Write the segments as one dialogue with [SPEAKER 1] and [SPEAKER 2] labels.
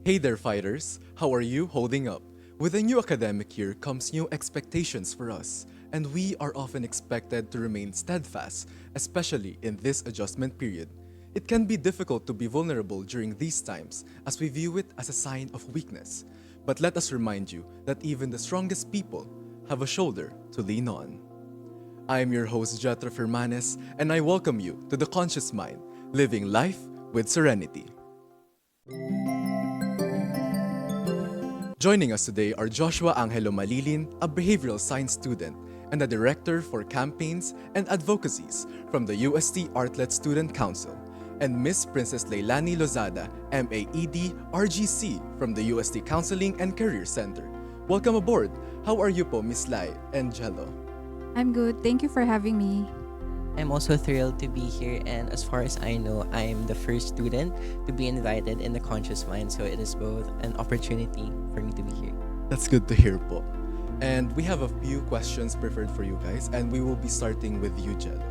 [SPEAKER 1] Hey there, fighters! How are you holding up? With a new academic year comes new expectations for us, and we are often expected to remain steadfast, especially in this adjustment period. It can be difficult to be vulnerable during these times as we view it as a sign of weakness. But let us remind you that even the strongest people have a shoulder to lean on. I am your host, Jethro Firmanes, and I welcome you to The Conscious Mind, living life with serenity. Joining us today are Joshua Angelo Mallillin, a behavioral science student and a director for campaigns and advocacies from the UST Artlet Student Council, and Miss Princess Leilani Lozada, MAED, RGC from the UST Counseling and Career Center. Welcome aboard! How are you po, Miss Lai and Jello?
[SPEAKER 2] I'm good. Thank you for having me.
[SPEAKER 3] I'm also thrilled to be here, and as far as I know, I'm the first student to be invited in the Conscious Mind, so it is both an opportunity for me to be here.
[SPEAKER 1] That's good to hear po. And we have a few questions prepared for you guys, and we will be starting with you, Jello.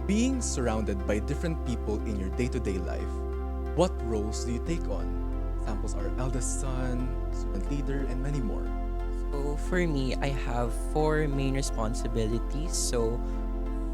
[SPEAKER 1] Being surrounded by different people in your day-to-day life, what roles do you take on? Examples are eldest son, student leader, and many more.
[SPEAKER 3] So for me, I have four main responsibilities. So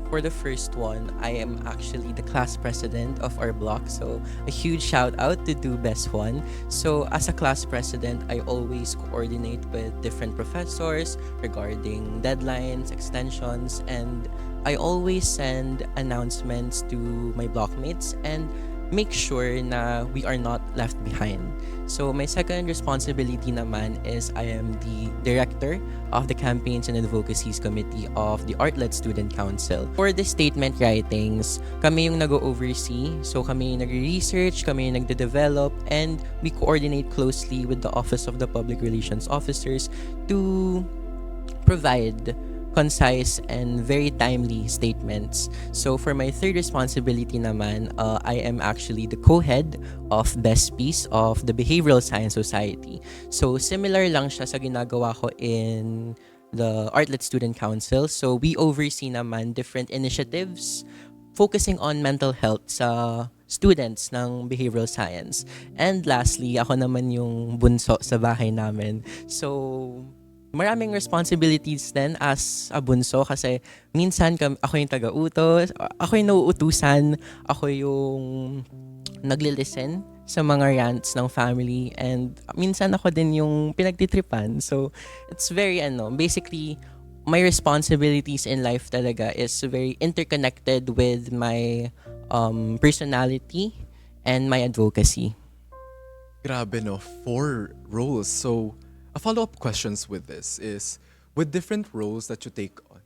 [SPEAKER 3] for the first one, I am actually the class president of our block. So a huge shout out to Do Best One. So as a class president, I always coordinate with different professors regarding deadlines, extensions, and I always send announcements to my blockmates and make sure na we are not left behind. So my second responsibility naman is I am the director of the Campaigns and Advocacies Committee of the Artlet Student Council. For the statement writings, kami yung nag-oversee. So kami yung nag-research, kami yung nagde-develop, and we coordinate closely with the Office of the Public Relations Officers to provide concise and very timely statements. So for my third responsibility naman, I am actually the co-head of Best Piece of the Behavioral Science Society. So similar lang siya sa ginagawa ko in the Artlet Student Council. So we oversee naman different initiatives focusing on mental health sa students ng behavioral science. And lastly, ako naman yung bunso sa bahay namin. So maraming responsibilities din as a bunso kasi minsan ako yung taga-utos, ako yung nauutusan, ako yung nagli-listen sa mga rants ng family, and minsan ako din yung pinagtitripan. So it's very basically my responsibilities in life talaga is very interconnected with my personality and my advocacy.
[SPEAKER 1] Grabe no, 4 roles. So a follow-up questions with this is, with different roles that you take on,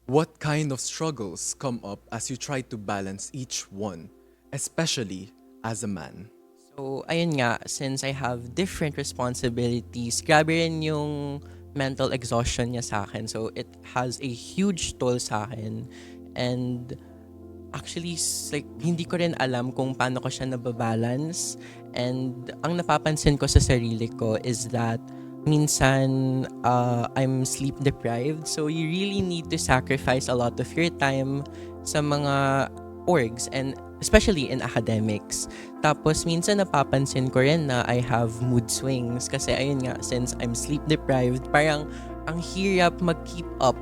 [SPEAKER 1] what kind of struggles come up as you try to balance each one, especially as a man?
[SPEAKER 3] So, ayun nga, since I have different responsibilities, grabe rin yung mental exhaustion niya sa akin. So, it has a huge toll sa akin. And actually, like, hindi ko rin alam kung paano ko siya nababalance. And ang napapansin ko sa sarili ko is that minsan I'm sleep deprived, so you really need to sacrifice a lot of your time sa mga orgs and especially in academics. Tapos minsan napapansin ko rin na I have mood swings kasi ayun nga, since I'm sleep deprived, parang ang hirap mag-keep up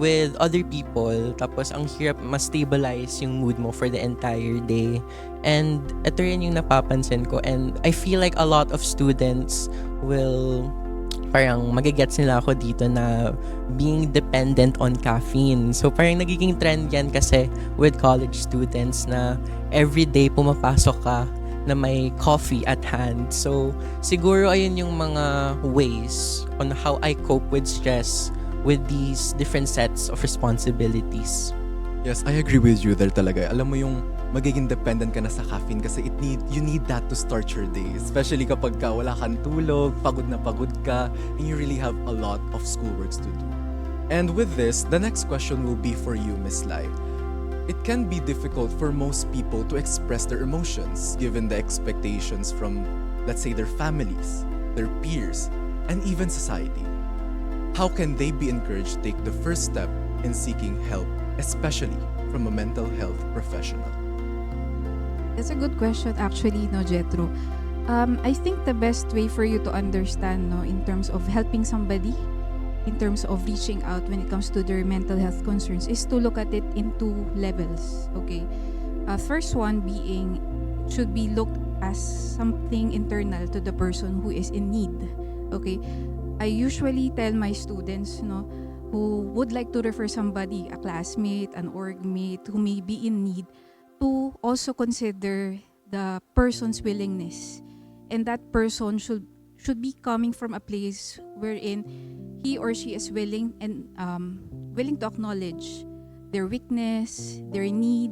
[SPEAKER 3] with other people, tapos ang hirap ma-stabilize yung mood mo for the entire day. And ito rin yung napapansin ko, and I feel like a lot of students will parang magigets nila ako dito na being dependent on caffeine. So parang nagiging trend yan kasi with college students na everyday pumapasok ka na may coffee at hand. So siguro ayun yung mga ways on how I cope with stress with these different sets of responsibilities.
[SPEAKER 1] Yes, I agree with you there talaga. Alam mo yung magiging dependent ka na sa caffeine kasi you need that to start your day. Especially kapag wala kang tulog, pagod na pagod ka, and you really have a lot of schoolworks to do. And with this, the next question will be for you, Miss Lai. It can be difficult for most people to express their emotions given the expectations from, let's say, their families, their peers, and even society. How can they be encouraged to take the first step in seeking help, especially from a mental health professional?
[SPEAKER 2] That's a good question actually, no, Jethro. I think the best way for you to understand, no, in terms of helping somebody, in terms of reaching out when it comes to their mental health concerns, is to look at it in two levels. Okay, first one being should be looked as something internal to the person who is in need. Okay, I usually tell my students, no, who would like to refer somebody, a classmate, an org mate who may be in need, to also consider the person's willingness, and that person should be coming from a place wherein he or she is willing and willing to acknowledge their weakness, their need,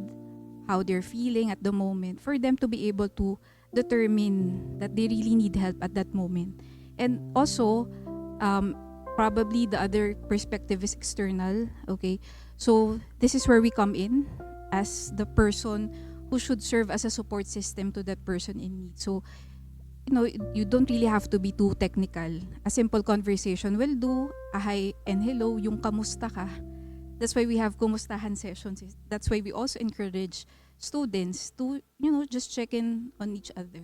[SPEAKER 2] how they're feeling at the moment, for them to be able to determine that they really need help at that moment. And also, probably the other perspective is external. Okay, so this is where we come in as the person who should serve as a support system to that person in need. So, you don't really have to be too technical. A simple conversation will do. A hi and hello, yung kamusta ka. That's why we have kumustahan sessions. That's why we also encourage students to, just check in on each other.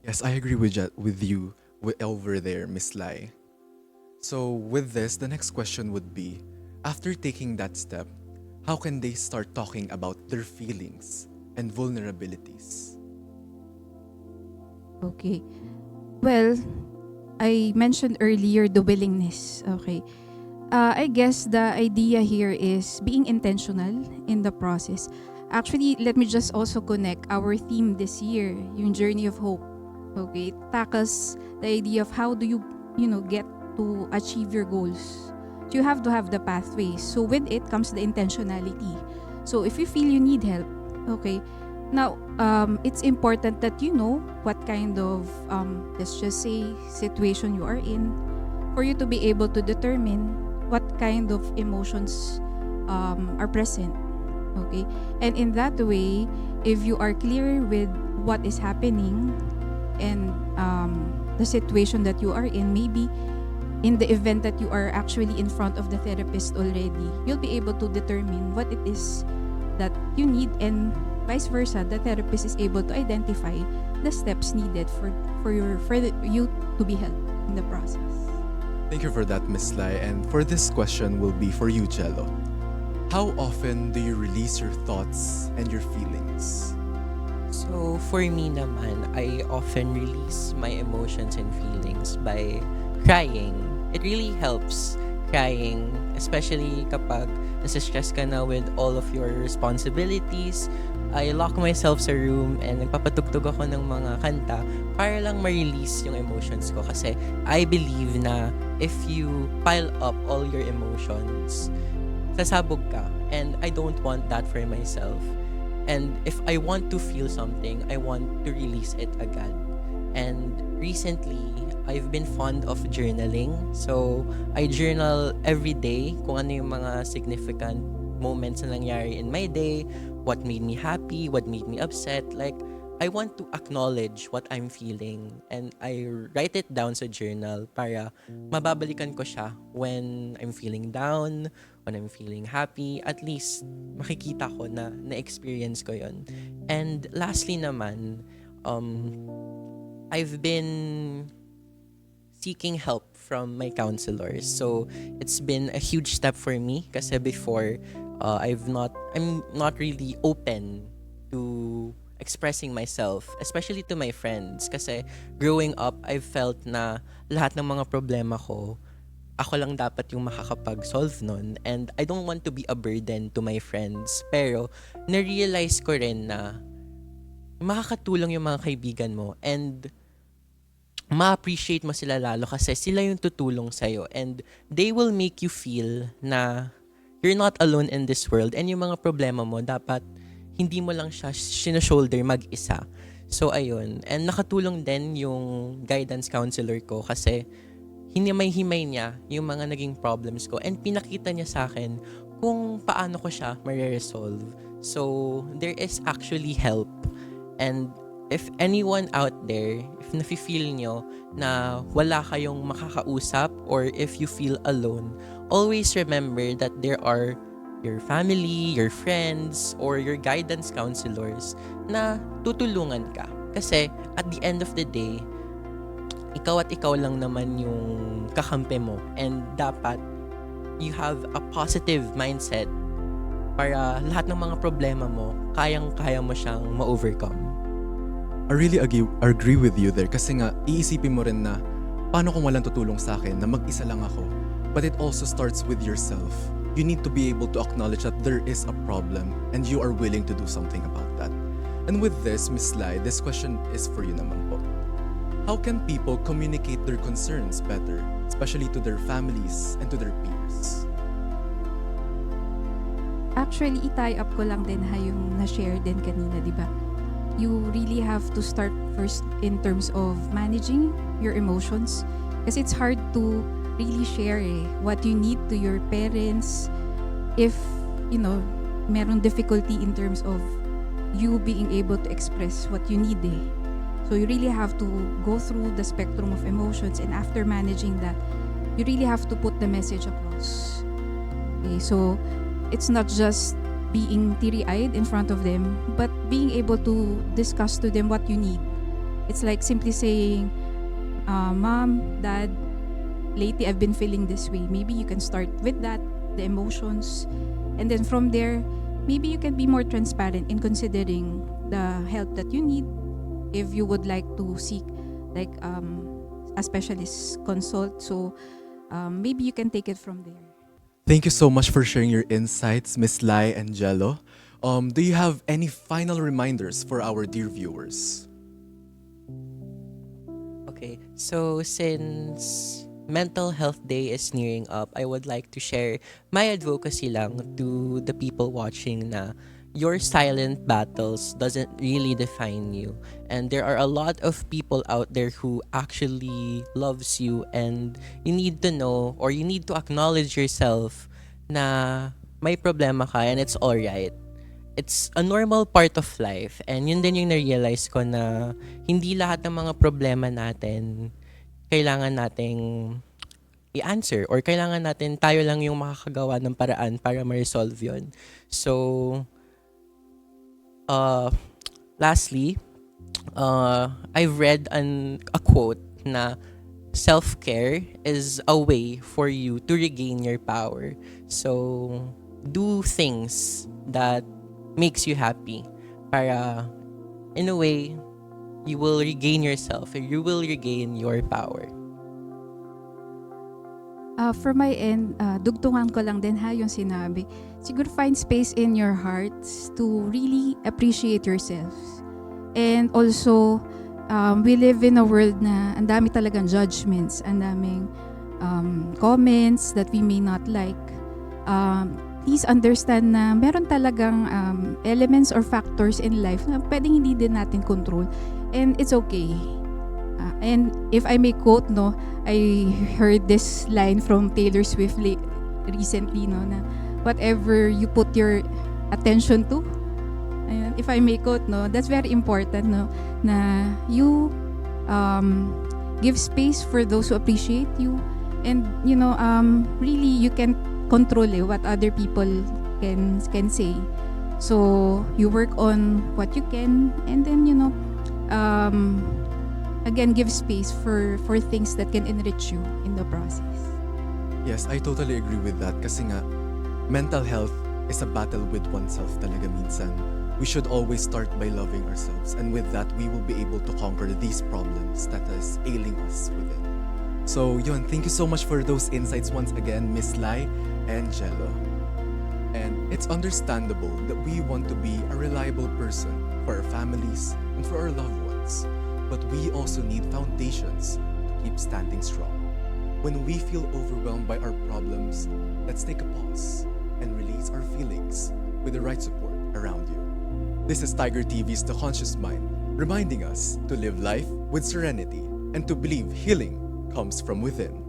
[SPEAKER 1] Yes, I agree with you over there, Miss Lai. So with this, the next question would be, after taking that step, how can they start talking about their feelings and vulnerabilities?
[SPEAKER 2] Okay. Well, I mentioned earlier the willingness. Okay. I guess the idea here is being intentional in the process. Actually, let me just also connect our theme this year, yung Journey of Hope. Okay, it tackles the idea of how do you, get to achieve your goals. So you have to have the pathways. So with it comes the intentionality. So if you feel you need help, okay, now it's important that you know what kind of, let's just say, situation you are in, for you to be able to determine what kind of emotions are present. Okay, and in that way, if you are clear with what is happening and the situation that you are in, maybe in the event that you are actually in front of the therapist already, you'll be able to determine what it is that you need, and vice versa, the therapist is able to identify the steps needed for you to be helped in the process.
[SPEAKER 1] Thank you for that, Miss Lai. And for this question will be for you, Jello. How often do you release your thoughts and your feelings?
[SPEAKER 3] So for me naman, I often release my emotions and feelings by crying. It really helps crying, especially kapag nasa-stress ka na with all of your responsibilities. I lock myself sa room and nagpapatugtog ako ng mga kanta para lang ma-release yung emotions ko, kasi I believe na if you pile up all your emotions, sasabog ka, and I don't want that for myself. And if I want to feel something, I want to release it agad. And recently, I've been fond of journaling. So, I journal every day kung ano yung mga significant moments na nangyari in my day, what made me happy, what made me upset. Like, I want to acknowledge what I'm feeling, and I write it down sa journal para mababalikan ko siya when I'm feeling down, when I'm feeling happy. At least makikita ko na na-experience ko yon. And lastly naman, I've been seeking help from my counselors. So it's been a huge step for me, kasi before I'm not really open to expressing myself, especially to my friends, kasi growing up I've felt na lahat ng mga problema ko, ako lang dapat yung makakapag-solve nun, and I don't want to be a burden to my friends. Pero na-realize ko rin na makakatulong yung mga kaibigan mo, and ma-appreciate mo sila lalo kasi sila yung tutulong sa'yo, and they will make you feel na you're not alone in this world, and yung mga problema mo dapat hindi mo lang siya shoulder mag-isa. So ayun, and nakatulong din yung guidance counselor ko, kasi hinimay-himay niya yung mga naging problems ko, and pinakita niya sa akin kung paano ko siya ma-resolve. So there is actually help. And if anyone out there, if nafe-feel nyo na wala kayong makakausap, or if you feel alone, always remember that there are your family, your friends, or your guidance counselors na tutulungan ka. Kasi at the end of the day, ikaw at ikaw lang naman yung kakampi mo. And dapat you have a positive mindset para lahat ng mga problema mo, kayang-kaya mo siyang ma-overcome.
[SPEAKER 1] I really agree with you there kasi nga iisipin mo rin na paano kung walang tutulong sa akin na mag-isa lang ako. But it also starts with yourself. You need to be able to acknowledge that there is a problem and you are willing to do something about that. And with this, Miss Lai, this question is for you naman po. How can people communicate their concerns better, especially to their families and to their peers?
[SPEAKER 2] Actually, i-tie up ko lang din yung na-share din kanina, di ba? You really have to start first in terms of managing your emotions. Kasi it's hard to really share what you need to your parents if, meron difficulty in terms of you being able to express what you need So you really have to go through the spectrum of emotions, and after managing that, you really have to put the message across. Okay, so it's not just being teary-eyed in front of them, but being able to discuss to them what you need. It's like simply saying, Mom, Dad, lately I've been feeling this way. Maybe you can start with that, the emotions, and then from there, maybe you can be more transparent in considering the help that you need. If you would like to seek like a specialist consult, so maybe you can take it from there.
[SPEAKER 1] Thank you so much for sharing your insights, Miss Lai and Jello. Do you have any final reminders for our dear viewers?
[SPEAKER 3] Okay, so since Mental Health Day is nearing up, I would like to share my advocacy lang to the people watching na your silent battles doesn't really define you. And there are a lot of people out there who actually loves you, and you need to know or you need to acknowledge yourself na may problema ka and it's alright. It's a normal part of life, and yun din yung na-realize ko na hindi lahat ng mga problema natin kailangan nating i-answer or kailangan natin tayo lang yung makakagawa ng paraan para ma-resolve yun. So, lastly, I've read a quote na self-care is a way for you to regain your power. So, do things that makes you happy para in a way you will regain yourself, you will regain your power.
[SPEAKER 2] For my end, dugtungan ko lang din yung sinabi. Siguro find space in your hearts to really appreciate yourselves. And also, we live in a world na ang dami talagang judgments, ang daming comments that we may not like. Please understand na meron talagang elements or factors in life na pwedeng hindi din natin control. And it's okay. And if I may quote, I heard this line from Taylor Swift recently, na whatever you put your attention to, and if I may quote, that's very important, na you give space for those who appreciate you, and really you can control what other people can say. So you work on what you can, and then again, give space for things that can enrich you in the process.
[SPEAKER 1] Yes, I totally agree with that kasi nga, mental health is a battle with oneself talaga minsan. We should always start by loving ourselves, and with that, we will be able to conquer these problems that is ailing us within. So yun, thank you so much for those insights once again, Miss Lai and Jello. And it's understandable that we want to be a reliable person for our families and for our loved ones. But we also need foundations to keep standing strong. When we feel overwhelmed by our problems, let's take a pause and release our feelings with the right support around you. This is Tiger TV's The Conscious Mind, reminding us to live life with serenity and to believe healing comes from within.